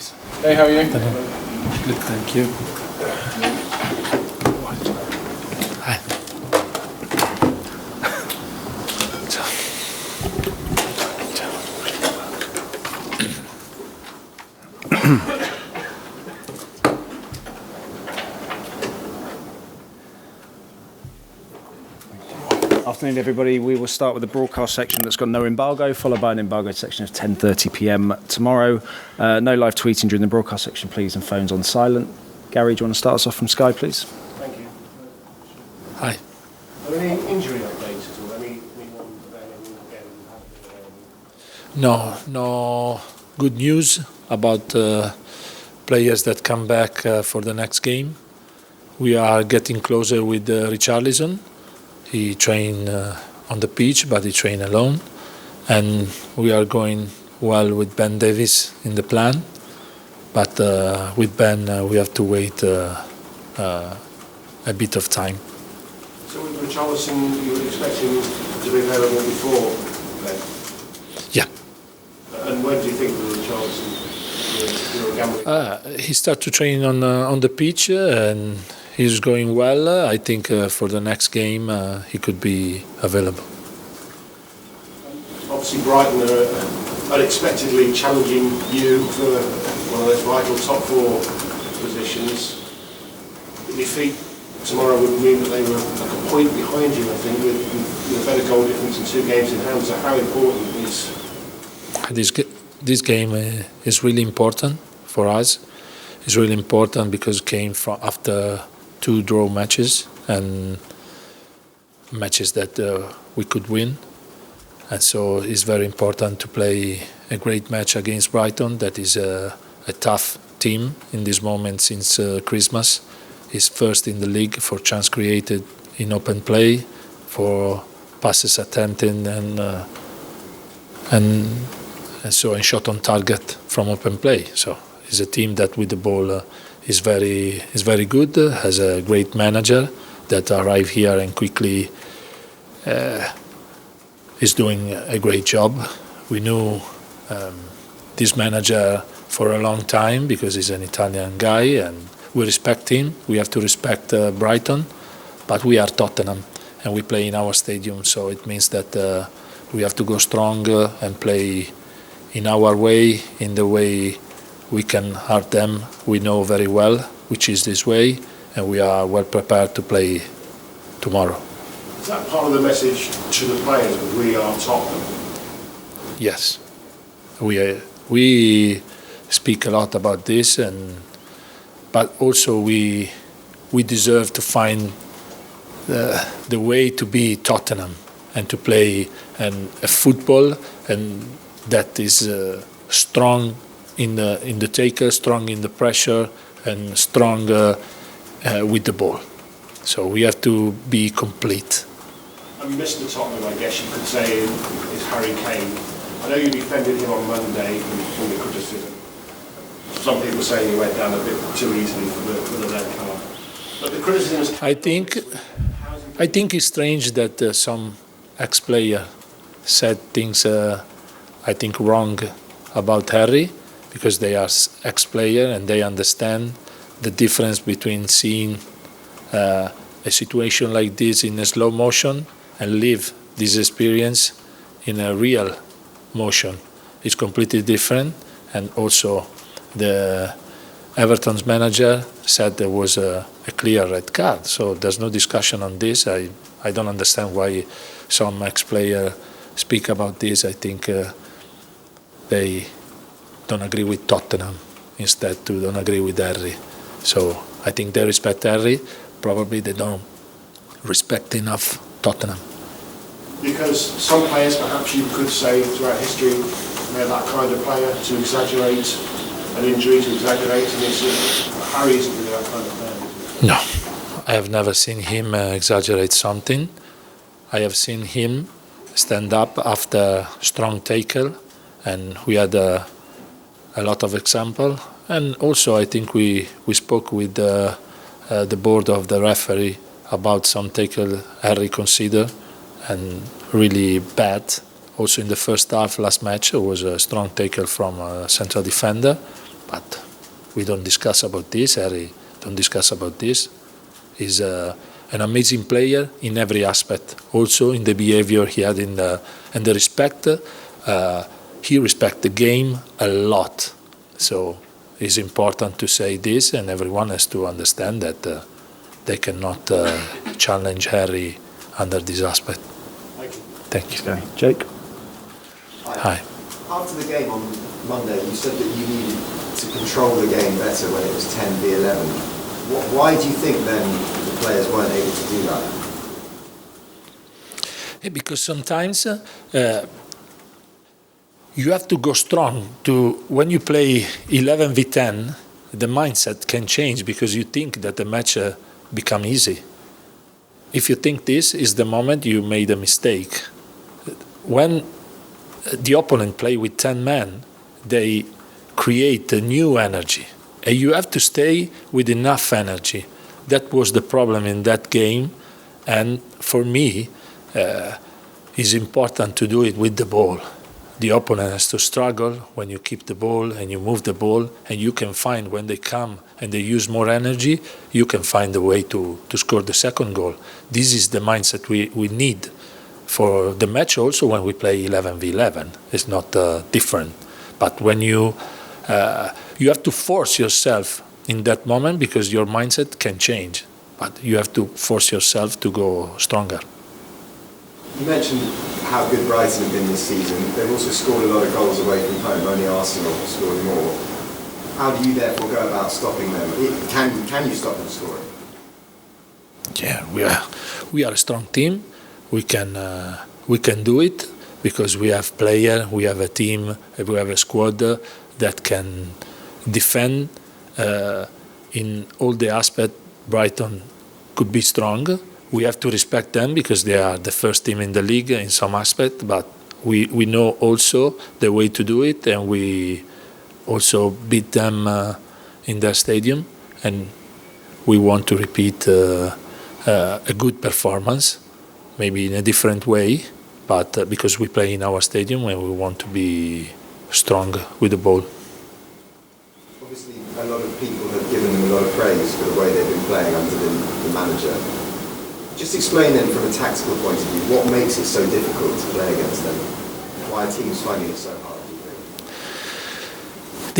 please. Hey, how are you? Good, thank you. Hi. Afternoon, everybody. We will start with the broadcast section that's got no embargo, followed by an embargoed section of 10:30 p.m. tomorrow. No live tweeting during the broadcast section, please, and phones on silent. Gary, do you want to start us off from Sky, please? Thank you. Hi. Are there any injury updates at all? Anyone No good news about players that come back for the next game. We are getting closer with Richarlison. He trained on the pitch, but he trained alone. And we are going well with Ben Davies in the plan. But with Ben, we have to wait a bit of time. So with Richarlison, you were expecting to be available before then? Yeah. And when do you think that Richarlison will gambling? He started to train on the pitch and he's going well. I think for the next game he could be available. Obviously Brighton are unexpectedly challenging you for one of those vital top four positions. Defeat tomorrow would mean that they were like a point behind you, I think, with a better goal difference and 2 games in hand. So how important is this game is really important for us. It's really important because it came from after 2 draw matches and matches that we could win. And so it's very important to play a great match against Brighton. That is a tough team in this moment since Christmas. It's first in the league for chance created in open play, for passes attempted and shot on target from open play. So it's a team that with the ball is very good. Has a great manager that arrived here and quickly is doing a great job. We knew this manager for a long time because he's an Italian guy and we respect him. We have to respect Brighton, but we are Tottenham and we play in our stadium, so it means that we have to go strong and play in our way, in the way we can hurt them. We know very well which is this way, and we are well prepared to play tomorrow. Is that part of the message to the players that we are Tottenham? Yes, we speak a lot about this, but also we deserve to find the way to be Tottenham and to play a football and that is strong in the tackle, strong in the pressure, and strong with the ball. So we have to be complete. And Mr. Tottenham, I guess you could say, is Harry Kane. I know you defended him on Monday from the criticism. Some people say he went down a bit too easily for the red card. But the criticism is... I think it's strange that some ex-player said things I think wrong about Harry, because they are ex-player and they understand the difference between seeing a situation like this in a slow motion and live this experience in a real motion. It's completely different. And also the Everton's manager said there was a clear red card, so there's no discussion on this. I don't understand why some ex-player speak about this. I think they don't agree with Tottenham instead to don't agree with Harry. So I think they respect Harry. Probably they don't respect enough Tottenham. Because some players, perhaps you could say throughout history, they're that kind of player to exaggerate an injury, to exaggerate an issue. Harry isn't really that kind of player. No, I have never seen him exaggerate something. I have seen him stand up after strong tackle, and we had a lot of example. And also I think we spoke with the board of the referee about some tackle Harry considered and really bad. Also in the first half last match it was a strong tackle from a central defender, but We don't discuss about this. Harry, don't discuss about this. He's an amazing player in every aspect. Also in the behavior he had and the respect. He respects the game a lot. So it's important to say this, and everyone has to understand that they cannot challenge Harry under this aspect. Thank you. Okay. Jake? Hi. After the game on Monday, you said that you needed to control the game better when it was 10v11. Why do you think then the players weren't able to do that? Because sometimes you have to go strong. When you play 11v10, the mindset can change because you think that the match become easy. If you think this is the moment you made a mistake. When the opponent play with 10 men, they create a new energy. And you have to stay with enough energy. That was the problem in that game. And for me, it's important to do it with the ball. The opponent has to struggle when you keep the ball and you move the ball, and you can find when they come and they use more energy, you can find a way to score the second goal. This is the mindset we need for the match also when we play 11v11. It's not different. But when you have to force yourself in that moment because your mindset can change. But you have to force yourself to go stronger. You mentioned how good Brighton have been this season. They've also scored a lot of goals away from home. Only Arsenal have scored more. How do you therefore go about stopping them? Can you stop them scoring? Yeah, we are a strong team. We can do it because we have players, we have a team, we have a squad that can defend in all the aspects. Brighton could be strong. We have to respect them because they are the first team in the league in some aspect, but we know also the way to do it, and we also beat them in their stadium, and we want to repeat a good performance, maybe in a different way, but because we play in our stadium and we want to be strong with the ball. Obviously, a lot of people have given them a lot of praise for the way they've been playing under the manager. Just explain then from a tactical point of view, what makes it so difficult to play against them? Why are teams finding it so hard, do you think?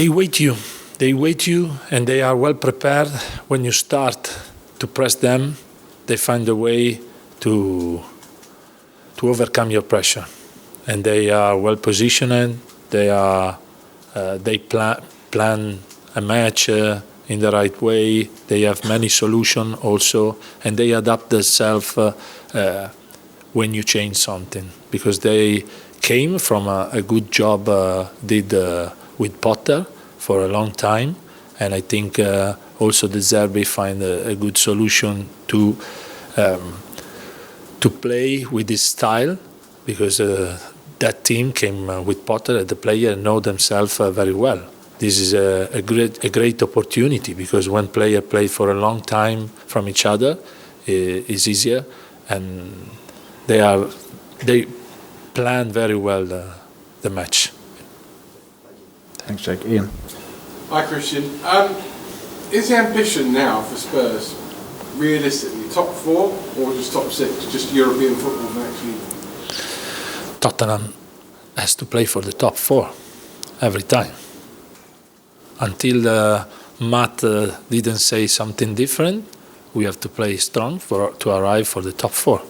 They wait you and they are well prepared. When you start to press them, they find a way to overcome your pressure. And they are well positioned, they plan a match in the right way. They have many solutions also, and they adapt themselves when you change something, because they came from a good job did with Potter for a long time, and I think also the Zerbi find a good solution to play with this style, because that team came with Potter and the players know themselves very well. This is a great opportunity, because when players play for a long time from each other, it's easier, and they plan very well the match. Thanks, Jake. Ian? Hi, Christian. Is the ambition now for Spurs realistically top 4 or just top 6, just European football for next season? Tottenham has to play for the top 4 every time. Until Matt didn't say something different, we have to play strong to arrive for the top 4.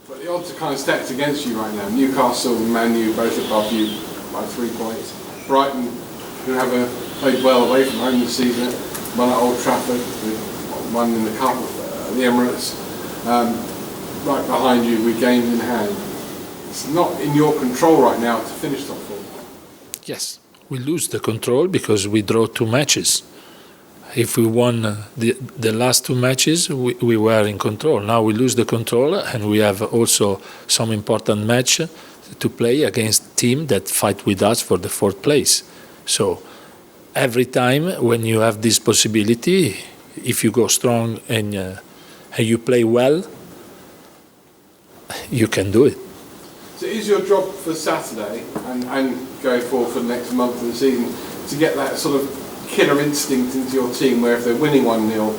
But the odds are kind of stacked against you right now. Newcastle and Man U both above you by 3 points. Brighton, who have played well away from home this season, won at Old Trafford, won in the Cup, the Emirates. Right behind you with games in hand. It's not in your control right now to finish top 4. Yes. We lose the control because we draw 2 matches. If we won the last 2 matches, we were in control. Now we lose the control, and we have also some important match to play against teams that fight with us for the 4th place. So every time when you have this possibility, if you go strong and you play well, you can do it. So is your job for Saturday and going forward for the next month of the season to get that sort of killer instinct into your team where if they're winning 1-0,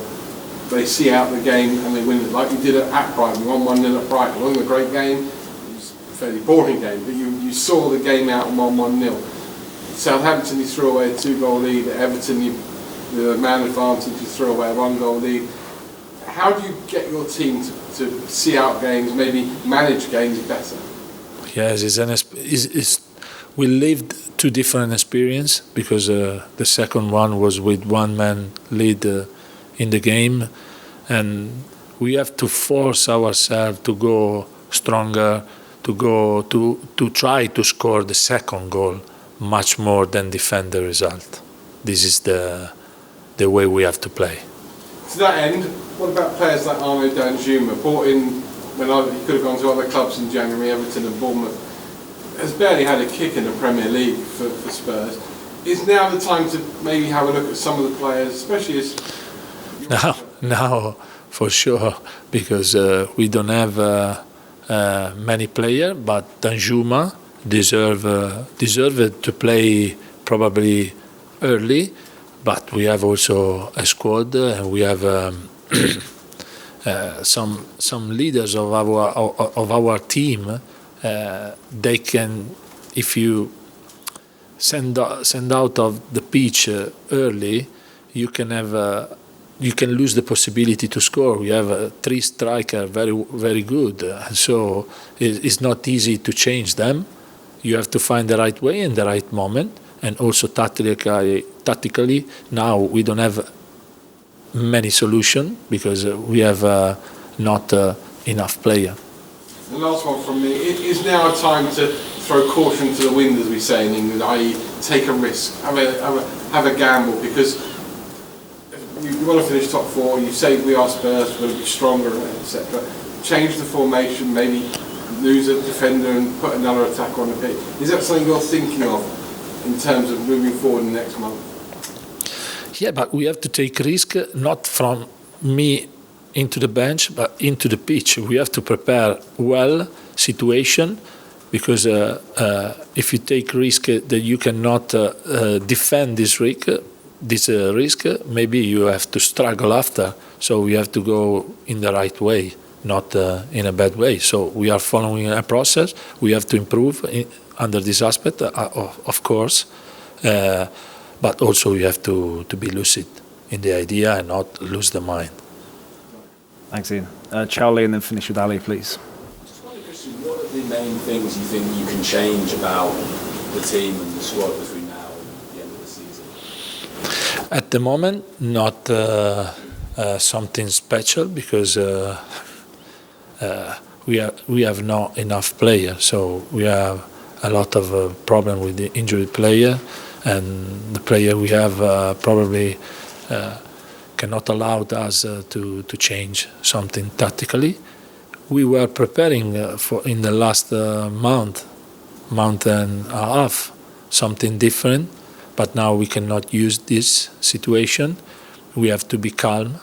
they see out the game and they win it, like you did at Brighton. You won 1-0 at Brighton. It wasn't a great game, it was a fairly boring game, but you saw the game out and won 1-0. Southampton, you threw away a 2-goal lead. At Everton, the man advantage, you threw away a 1-goal lead. How do you get your team to see out games, maybe manage games better? Yes, we lived two different experiences because the second one was with one-man lead in the game, and we have to force ourselves to go stronger, to try to score the second goal much more than defend the result. This is the way we have to play. To that end, what about players like Danjuma, brought in when he could have gone to other clubs in January, Everton and Bournemouth, has barely had a kick in the Premier League for Spurs. Is now the time to maybe have a look at some of the players, especially as... Now, for sure, because we don't have many players, but Danjuma deserved to play probably early, but we have also a squad and we have some leaders of our team. They can, if you send out of the pitch early, you can lose the possibility to score. We have 3 strikers, very good, so it's not easy to change them. You have to find the right way and the right moment, and also tactically. Now we don't have many solutions because we have not enough players. The last one from me, it is now a time to throw caution to the wind, as we say in England, i.e. take a risk, have a gamble, because you want to finish top 4, you say we are Spurs, we're going to be stronger, etc. Change the formation, maybe lose a defender and put another attacker on the pitch. Is that something you're thinking of in terms of moving forward in the next month? Yeah, but we have to take risk, not from me into the bench, but into the pitch. We have to prepare well situation, because if you take risk that you cannot defend this risk, maybe you have to struggle after. So we have to go in the right way, not in a bad way. So we are following a process. We have to improve under this aspect, of course, but also we have to be lucid in the idea and not lose the mind. Thanks, Ian. Charlie, and then finish with Ali, please. Just wondering, Cristian, what are the main things you think you can change about the team and the squad between now and the end of the season? At the moment, not something special, because we have not enough players. So we have a lot of problem with the injured player, and the player we have probably cannot allow us to change something tactically. We were preparing in the last month and a half, something different, but now we cannot use this situation. We have to be calm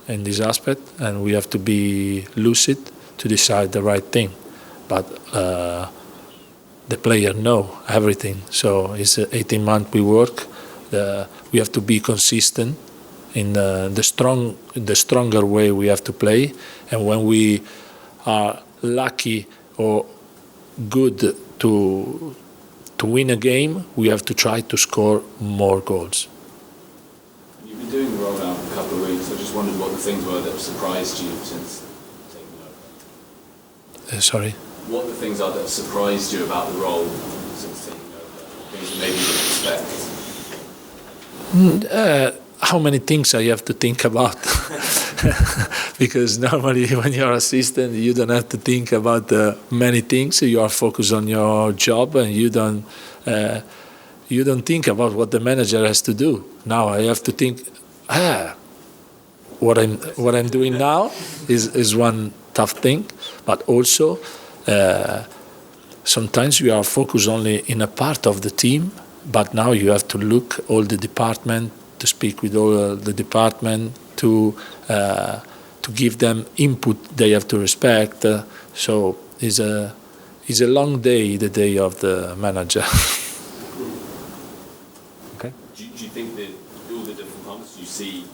in this aspect, and we have to be lucid to decide the right thing. But the player know everything, so it's 18 months we work. We have to be consistent in the stronger way we have to play, and when we are lucky or good to win a game, we have to try to score more goals. You've been doing the role now for a couple of weeks. I just wondered what the things were that surprised you since taking over. Sorry? What the things are that surprised you about the role since taking over? Things that maybe you didn't expect? How many things I have to think about? Because normally when you're assistant, you don't have to think about many things. You are focused on your job, and you don't think about what the manager has to do. Now I have to think. What I'm doing now is one tough thing, but also sometimes you are focused only in a part of the team, but now you have to look all the department, to speak with all the department, to give them input they have to respect. So it's a long day, the day of the manager. Okay. Do you think that all the different comps, you see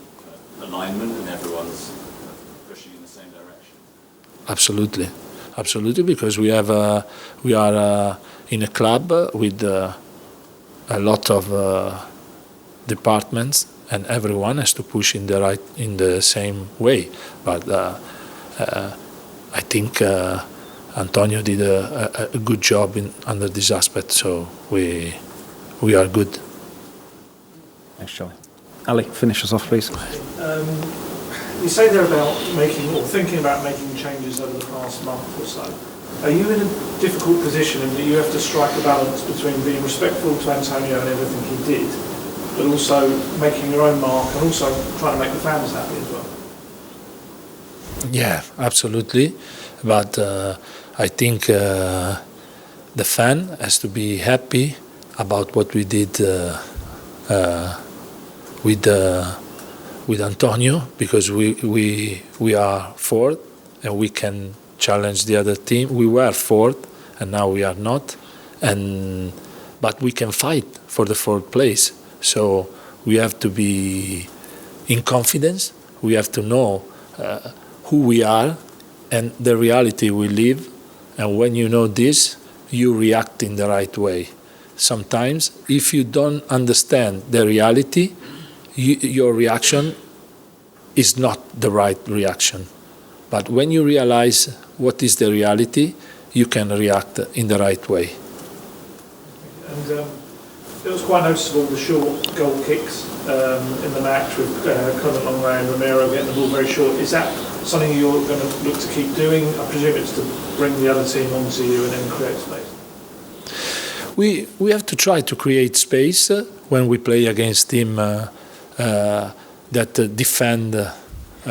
alignment and everyone's pushing in the same direction? Absolutely, because we are in a club with a lot of departments, and everyone has to push in the same way. But I think Antonio did a good job under this aspect, so we are good. Thanks, Charlie. Ali, finish us off, please. You say there about making or thinking about making changes over the past month or so. Are you in a difficult position in that you have to strike a balance between being respectful to Antonio and everything he did, but also making your own mark and also trying to make the fans happy as well? Yeah, absolutely. But I think the fan has to be happy about what we did with Antonio, because we are fourth and we can challenge the other team. We were fourth and now we are not, but we can fight for the fourth place. So we have to be in confidence. We have to know who we are and the reality we live. And when you know this, you react in the right way. Sometimes, if you don't understand the reality, your reaction is not the right reaction. But when you realize what is the reality, you can react in the right way. And it was quite noticeable, the short goal kicks in the match with Clement Lenglet and Romero getting the ball very short. Is that something you're going to look to keep doing? I presume it's to bring the other team onto you and then create space. We have to try to create space when we play against team that defend a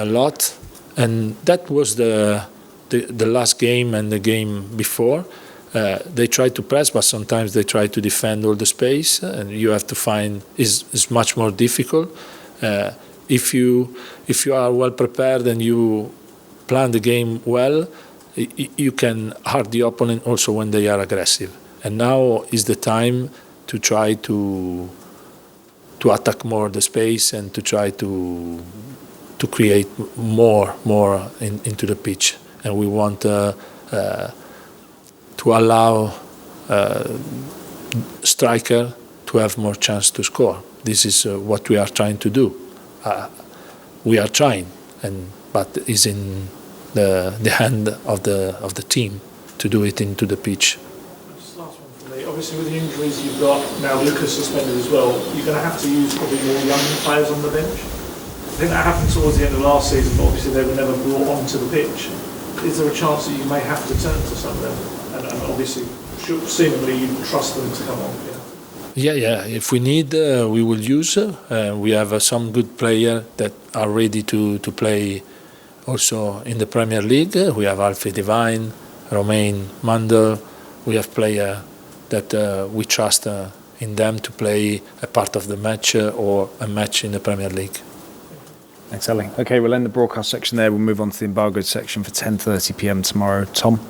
lot, and that was the last game and the game before. They try to press, but sometimes they try to defend all the space, and you have to find is much more difficult. If you are well prepared and you plan the game well, you can hurt the opponent also when they are aggressive. And now is the time to try to attack more the space and to try to create more into the pitch. And we want to allow striker to have more chance to score. This is what we are trying to do. We are trying, but it's in the hand of the team to do it into the pitch. Obviously, with the injuries you've got now, Lucas suspended as well, you're going to have to use probably more young players on the bench. I think that happened towards the end of last season, but obviously they were never brought onto the pitch. Is there a chance that you may have to turn to some of them? And obviously, seemingly you trust them to come on. Yeah. If we need, we will use. We have some good players that are ready to play also in the Premier League. We have Alfie Devine, Romain Mandel. We have players that we trust in them to play a part of the match or a match in the Premier League. Thanks, Ali. Okay, we'll end the broadcast section there. We'll move on to the embargoed section for 10:30 p.m. tomorrow. Tom?